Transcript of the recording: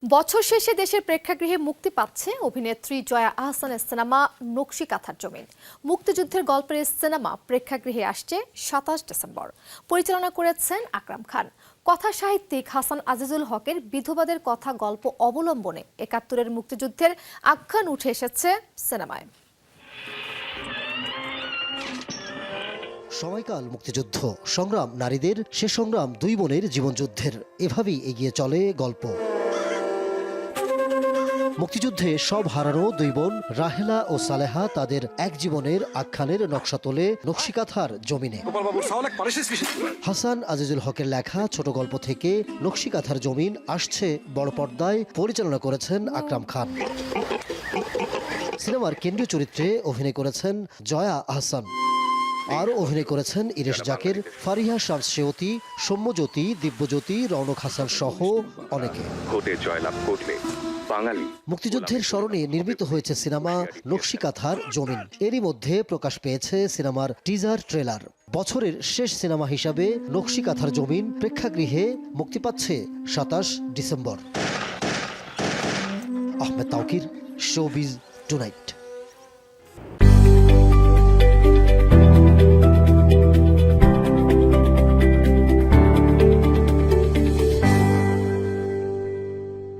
বছর শেষে দেশের প্রেক্ষাগৃহে মুক্তি পাচ্ছে অভিনেত্রী জয়া আহসানের সিনেমা নকশি কাঁথার জমিন। মুক্তিযুদ্ধের গল্পের এই সিনেমা প্রেক্ষাগৃহে আসছে ২৭ ডিসেম্বর। পরিচালনা করেছেন আকরাম খান। কথা সাহিত্যিক হাসান আজিজুল হকের বিধবাদের কথা গল্প অবলম্বনে ৭১-এর মুক্তিযুদ্ধের আখ্যান উঠে এসেছে সিনেমায়। সময়কাল মুক্তিযুদ্ধ সংগ্রাম, নারীদের সে সংগ্রাম দুই বোনের জীবনযুদ্ধের। এভাবেই এগিয়ে চলে গল্প। মুক্তিযুদ্ধে সব হারানো দুই বোন রাহেলা ও সালেহা তাদের এক জীবনের আখ্যানের নকশা তোলে নকশিকাঁথার জমিনে। হাসান আজিজুল হকের লেখা ছোট গল্প থেকে নকশিকাঁথার জমিন আসছে বড় পর্দায়। পরিচালনা করেছেন আকরাম খান। সিনেমার কেন্দ্রীয় চরিত্রে অভিনয় করেছেন জয়া আহসান। আরও অভিনয় করেছেন ইরেশ জাকের, ফারিহা শামস সেওতি, সৌম্যজ্যোতি, দিব্যজ্যোতি, রৌনক হাসান সহ অনেকে। মুক্তিযুদ্ধের স্মরণে নির্মিত হয়েছে সিনেমা নকশিকাঁথার জমিন। এরই মধ্যে প্রকাশ পেয়েছে সিনেমার টিজার ট্রেলার। বছরের শেষ সিনেমা হিসাবে নকশিকাঁথার জমিন প্রেক্ষাগৃহে মুক্তি পাচ্ছে ২৭ December. Ahmed Tauquir, showbiz tonight.